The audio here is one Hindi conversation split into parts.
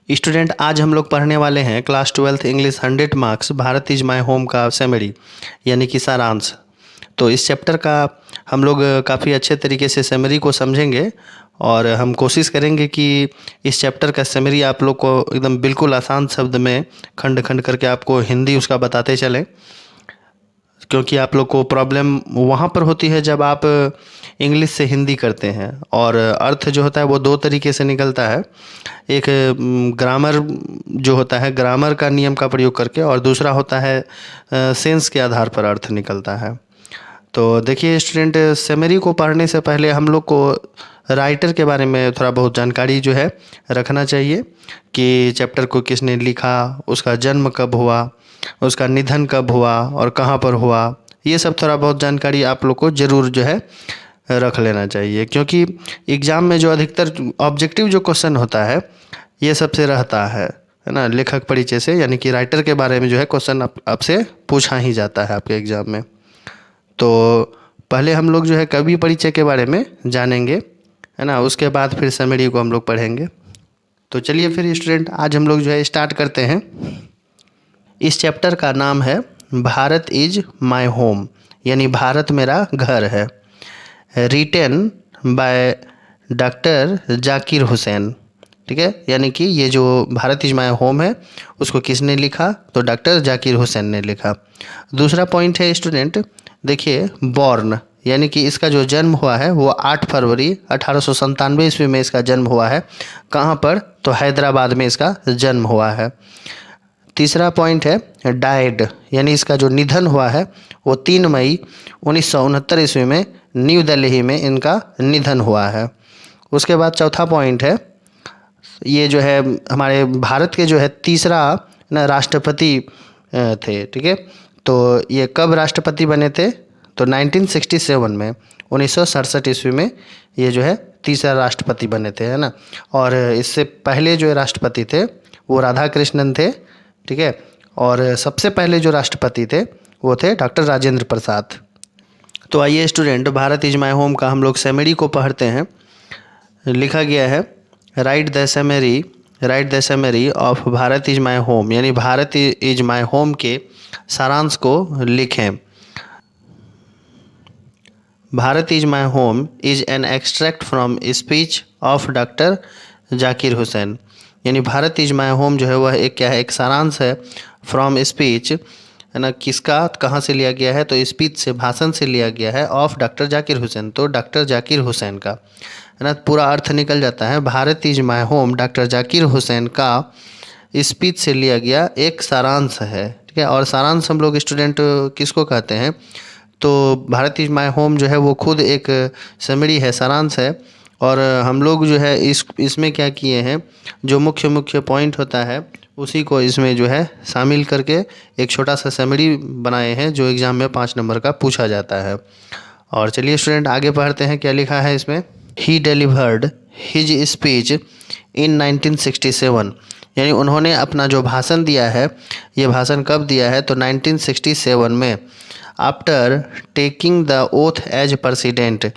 स्टूडेंट, आज हम लोग पढ़ने वाले हैं class 12th English 100 marks Bharat is my home का समरी यानी कि सारांश। तो इस चैप्टर का हम लोग काफ़ी अच्छे तरीके से समरी को समझेंगे और हम कोशिश करेंगे कि इस चैप्टर का समरी आप लोग को एकदम बिल्कुल आसान शब्द में खंड खंड करके आपको हिंदी उसका बताते चलें, क्योंकि आप लोग को प्रॉब्लम वहाँ पर होती है जब आप इंग्लिश से हिंदी करते हैं और अर्थ जो होता है वो दो तरीके से निकलता है। एक ग्रामर जो होता है, ग्रामर का नियम का प्रयोग करके, और दूसरा होता है सेंस के आधार पर अर्थ निकलता है। तो देखिए स्टूडेंट, समरी को पढ़ने से पहले हम लोग को राइटर के बारे में थोड़ा बहुत जानकारी जो है रखना चाहिए कि चैप्टर को किसने लिखा, उसका जन्म कब हुआ, उसका निधन कब हुआ और कहाँ पर हुआ। ये सब थोड़ा बहुत जानकारी आप लोग को ज़रूर जो है रख लेना चाहिए, क्योंकि एग्ज़ाम में जो अधिकतर ऑब्जेक्टिव जो क्वेश्चन होता है ये सबसे रहता है ना, लेखक परिचय से, यानी कि राइटर के बारे में जो है क्वेश्चन आपसे पूछा ही जाता है आपके एग्ज़ाम में। तो पहले हम लोग जो है कवि परिचय के बारे में जानेंगे, है ना, उसके बाद फिर समरी को हम लोग पढ़ेंगे। तो चलिए फिर स्टूडेंट, आज हम लोग जो है स्टार्ट करते हैं। इस चैप्टर का नाम है भारत इज माय होम, यानी भारत मेरा घर है। Written by doctor Zakir Hussain. ठीक है, यानी कि ये जो भारत इज माय होम है उसको किसने लिखा, तो डॉक्टर जाकिर हुसैन ने लिखा। दूसरा पॉइंट है स्टूडेंट, देखिए बॉर्न, यानी कि इसका जो जन्म हुआ है वो 8 फरवरी 1897 ईस्वी में इसका जन्म हुआ है। कहाँ पर, तो हैदराबाद में इसका जन्म हुआ है। तीसरा पॉइंट है डाइड, यानी इसका जो निधन हुआ है वो 3 मई 1969 ईस्वी में न्यू दिल्ली में इनका निधन हुआ है। उसके बाद चौथा पॉइंट है, ये जो है हमारे भारत के जो है तीसरा ना राष्ट्रपति थे। ठीक है, तो ये कब राष्ट्रपति बने थे, तो 1967 में, 1967 ईस्वी में ये जो है तीसरा राष्ट्रपति बने थे, है ना। और इससे पहले जो राष्ट्रपति थे वो राधा कृष्णन थे। ठीक है, और सबसे पहले जो राष्ट्रपति थे वो थे डॉक्टर राजेंद्र प्रसाद। तो आइए student, Bharat is my home का हम लोग समरी को पढ़ते हैं। लिखा गया है, right the summary of Bharat is my home, यानी भारत इज माय होम के सारांश को लिखें। Bharat is my home is an extract from speech of doctor Zakir Hussain, यानी भारत इज माय होम जो है वह एक क्या है, एक सारांश है फ्रॉम स्पीच, है ना। किसका, कहाँ से लिया गया है, तो स्पीच से, भाषण से लिया गया है, ऑफ डॉक्टर जाकिर हुसैन, तो डॉक्टर जाकिर हुसैन का, है ना। पूरा अर्थ निकल जाता है, Bharat is my home doctor Zakir Hussain का स्पीच से लिया गया एक सारांश है। ठीक है, और सारांश हम लोग स्टूडेंट किसको कहते हैं, तो भारत इज माय होम जो है वो खुद एक समरी है, सारांश है। और हम लोग जो है इसमें क्या किए हैं, जो मुख्य मुख्य पॉइंट होता है उसी को इसमें जो है शामिल करके एक छोटा सा समरी बनाए हैं जो एग्ज़ाम में 5 नंबर का पूछा जाता है। और चलिए स्टूडेंट आगे पढ़ते हैं, क्या लिखा है इसमें। ही डिलीवर्ड हिज स्पीच इन 1967, यानी उन्होंने अपना जो भाषण दिया है, ये भाषण कब दिया है, तो 1967 में। After taking the oath as president,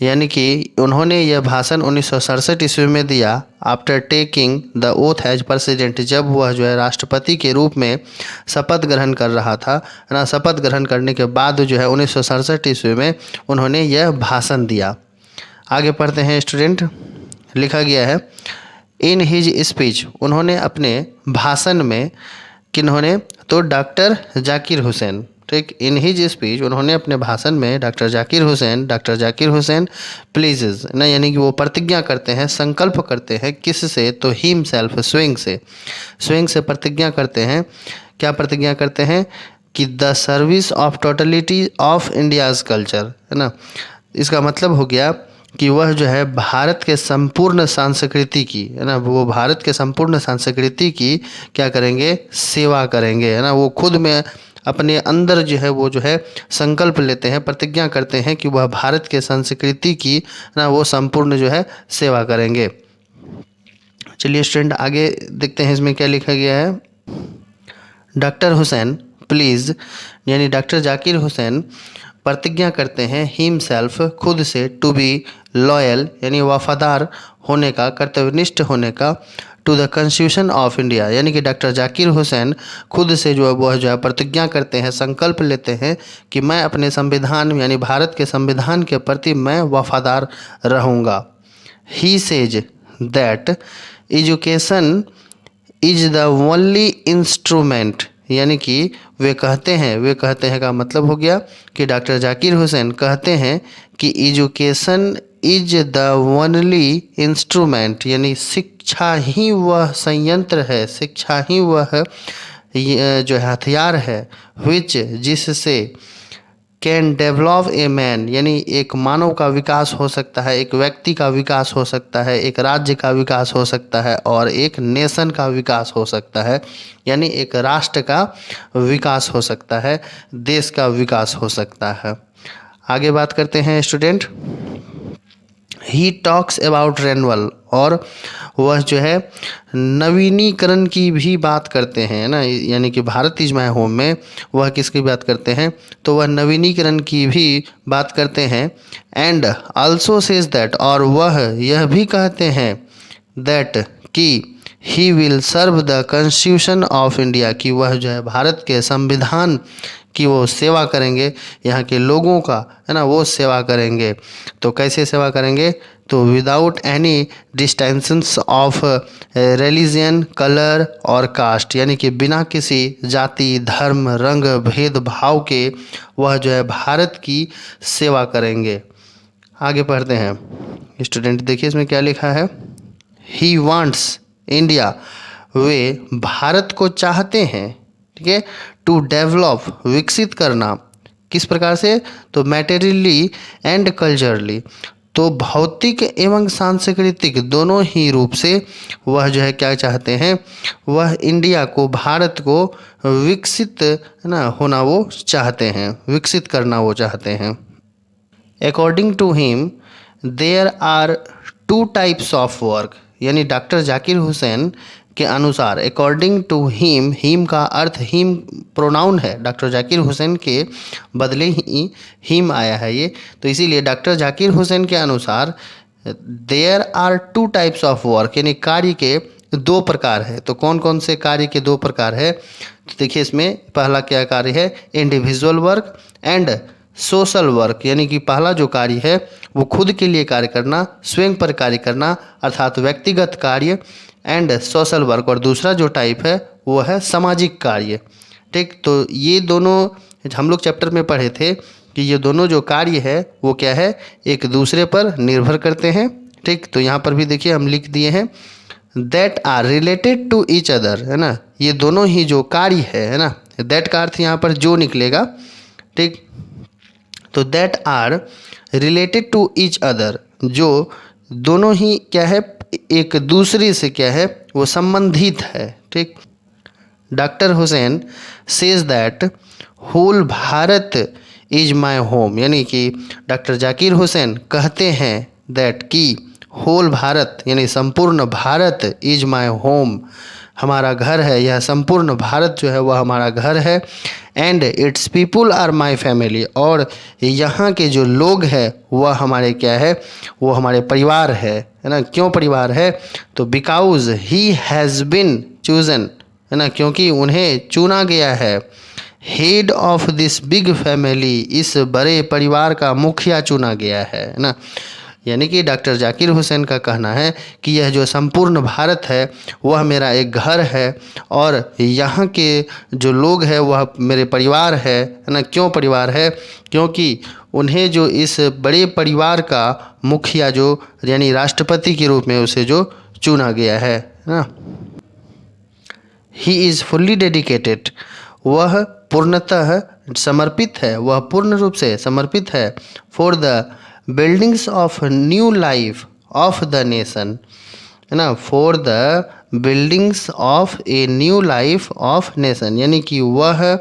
यानी कि उन्होंने यह भाषण 1967 ईस्वी में दिया। After taking the oath as president, जब वह जो है राष्ट्रपति के रूप में शपथ ग्रहण कर रहा था, है ना। शपथ ग्रहण करने के बाद जो है 1967 ईस्वी में उन्होंने यह भाषण दिया। आगे पढ़ते हैं स्टूडेंट, लिखा गया है, इन हिज स्पीच, उन्होंने अपने भाषण में, किन्होंने, तो डॉक्टर जाकिर हुसैन। ठीक, इन हिज स्पीच, उन्होंने अपने भाषण में डॉक्टर जाकिर हुसैन प्लीजेज ना, यानी कि वो प्रतिज्ञा करते हैं, संकल्प करते हैं, किस से, तो हिम सेल्फ, स्वयं से प्रतिज्ञा करते हैं। क्या प्रतिज्ञा करते हैं, कि the service of totality of India's culture, है ना। इसका मतलब हो गया कि वह जो है भारत के संपूर्ण संस्कृति की, है ना, वो भारत के संपूर्ण संस्कृति की क्या करेंगे, सेवा करेंगे, है ना। वो खुद में अपने अंदर जो है वो जो है संकल्प लेते हैं, प्रतिज्ञा करते हैं कि वह भारत के संस्कृति की ना वो संपूर्ण जो है सेवा करेंगे। चलिए स्टूडेंट आगे देखते हैं इसमें क्या लिखा गया है। डॉक्टर हुसैन प्लीज़, यानी डॉक्टर जाकिर हुसैन प्रतिज्ञा करते हैं, हिमसेल्फ, खुद से, टू बी लॉयल, यानी वफादार होने का, कर्तव्यनिष्ठ होने का, to the constitution of India, यानी कि डॉक्टर जाकिर हुसैन खुद से जो है वह जो है प्रतिज्ञा करते हैं, संकल्प लेते हैं कि मैं अपने संविधान यानी भारत के संविधान के प्रति मैं वफादार रहूँगा। He says that education is the only instrument, यानी कि वे कहते हैं का मतलब हो गया कि डॉक्टर जाकिर हुसैन कहते हैं कि education is the only instrument, यानी शिक्षा ही वह संयंत्र है, शिक्षा ही वह जो है हथियार है, विच जिससे कैन डेवलप ए मैन, यानी एक मानव का विकास हो सकता है, एक व्यक्ति का विकास हो सकता है, एक राज्य का विकास हो सकता है और एक नेशन का विकास हो सकता है, यानी एक राष्ट्र का विकास हो सकता है, देश का विकास हो सकता है। आगे बात करते हैं student. He talks about renewal, और वह जो है नवीनीकरण की भी बात करते हैं ना, यानी कि भारत इज माय होम में वह किसकी बात करते हैं, तो वह नवीनीकरण की भी बात करते हैं। एंड आल्सो सेज दैट, और वह यह भी कहते हैं दैट कि he will serve the constitution of India, कि वह जो है भारत के संविधान की वो सेवा करेंगे, यहाँ के लोगों का है ना वो सेवा करेंगे। तो कैसे सेवा करेंगे, तो without any distinctions of religion, colour और कास्ट, यानी कि बिना किसी जाति, धर्म, रंग, भेदभाव के वह जो है भारत की सेवा करेंगे। आगे पढ़ते हैं स्टूडेंट, देखिए इसमें क्या लिखा है। ही वांट्स इंडिया, वे भारत को चाहते हैं, ठीक है, टू डेवलप, विकसित करना, किस प्रकार से, तो मैटेरियली एंड कल्चरली, तो भौतिक एवं सांस्कृतिक दोनों ही रूप से वह जो है क्या चाहते हैं, वह इंडिया को, भारत को विकसित है ना होना वो चाहते हैं, विकसित करना वो चाहते हैं। According to him there are two types of work, यानी डॉक्टर जाकिर हुसैन के अनुसार, अकॉर्डिंग टू हिम, हिम का अर्थ, हिम प्रोनाउन है, डॉक्टर जाकिर हुसैन के बदले ही हिम आया है ये, तो इसीलिए डॉक्टर जाकिर हुसैन के अनुसार there are two types of work, यानी कार्य के दो प्रकार है। तो कौन कौन से कार्य के दो प्रकार है, तो देखिए इसमें पहला क्या कार्य है, individual work and social work, यानी कि पहला जो कार्य है वो खुद के लिए कार्य करना, स्वयं पर कार्य करना, अर्थात व्यक्तिगत कार्य, एंड सोशल वर्क, और दूसरा जो टाइप है वो है सामाजिक कार्य। ठीक, तो ये दोनों हम लोग चैप्टर में पढ़े थे कि ये दोनों जो कार्य है वो क्या है, एक दूसरे पर निर्भर करते हैं। ठीक, तो यहाँ पर भी देखिए हम लिख दिए हैं that are related to each other, है ना, ये दोनों ही जो कार्य है ना, दैट का अर्थ यहाँ पर जो निकलेगा। ठीक, तो that are related to each other, जो दोनों ही क्या है, एक दूसरे से क्या है वो संबंधित है। ठीक, doctor Hussain says that whole Bharat is my home, यानी कि डॉक्टर जाकिर हुसैन कहते हैं दैट कि होल भारत यानी संपूर्ण भारत इज माय होम, हमारा घर है, यह संपूर्ण भारत जो है वह हमारा घर है। And its people are my family, और यहाँ के जो लोग हैं वह हमारे क्या है, वो हमारे परिवार है ना। क्यों परिवार है, तो because he has been chosen, है ना, क्योंकि उन्हें चुना गया है। Head of this big family, इस बड़े परिवार का मुखिया चुना गया है ना। यानी कि डॉक्टर जाकिर हुसैन का कहना है कि यह जो संपूर्ण भारत है वह मेरा एक घर है और यहाँ के जो लोग हैं वह मेरे परिवार है ना। क्यों परिवार है, क्योंकि उन्हें जो इस बड़े परिवार का मुखिया जो यानी राष्ट्रपति के रूप में उसे जो चुना गया है ना। ही इज़ फुल्ली डेडिकेटेड, वह पूर्णतः समर्पित है, वह पूर्ण रूप से समर्पित है। For the buildings of new life of the nation, है ना, for the buildings of a new life of nation, यानी कि वह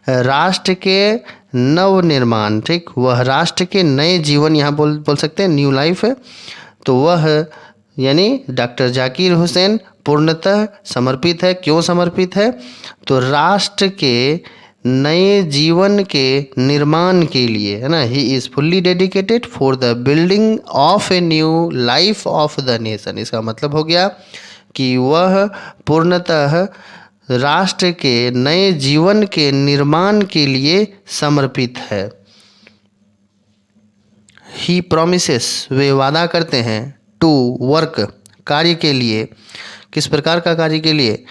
राष्ट्र के नव निर्माण, ठीक, वह राष्ट्र के नए जीवन, यहाँ बोल सकते हैं न्यू लाइफ है। तो वह यानी डॉक्टर जाकिर हुसैन पूर्णतः समर्पित है। क्यों समर्पित है, तो राष्ट्र के नए जीवन के निर्माण के लिए, है ना। He is fully dedicated for the building of a new life of the nation. इसका मतलब हो गया कि वह पूर्णतः राष्ट्र के नए जीवन के निर्माण के लिए समर्पित है। ही प्रोमिसेस, वे वादा करते हैं, टू वर्क, कार्य के लिए। किस प्रकार का कार्य के लिए?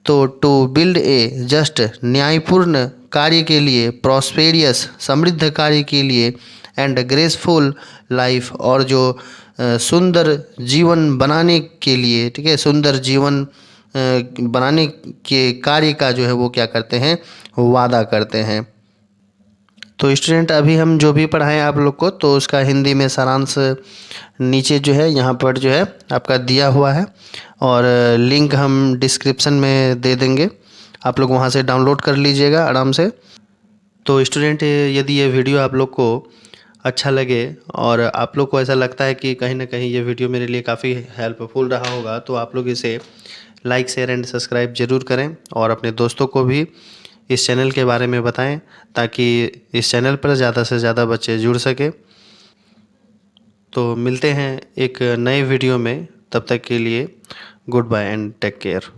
तो टू बिल्ड ए जस्ट, न्यायपूर्ण कार्य के लिए, प्रॉस्पेरियस, समृद्ध कार्य के लिए, एंड ग्रेसफुल लाइफ, और जो सुंदर जीवन बनाने के लिए, ठीक है, सुंदर जीवन बनाने के कार्य का जो है वो क्या करते हैं, वादा करते हैं। तो स्टूडेंट अभी हम जो भी पढ़ाएं आप लोग को, तो उसका हिंदी में सारांश नीचे जो है यहाँ पर जो है आपका दिया हुआ है, और लिंक हम डिस्क्रिप्शन में दे देंगे, आप लोग वहाँ से डाउनलोड कर लीजिएगा आराम से। तो स्टूडेंट यदि ये वीडियो आप लोग को अच्छा लगे और आप लोग को ऐसा लगता है कि कहीं ना कहीं ये वीडियो मेरे लिए काफ़ी हेल्पफुल रहा होगा, तो आप लोग इसे लाइक, शेयर एंड सब्सक्राइब ज़रूर करें, और अपने दोस्तों को भी इस चैनल के बारे में बताएं, ताकि इस चैनल पर ज़्यादा से ज़्यादा बच्चे जुड़ सके। तो मिलते हैं एक नए वीडियो में, तब तक के लिए good bye and take care.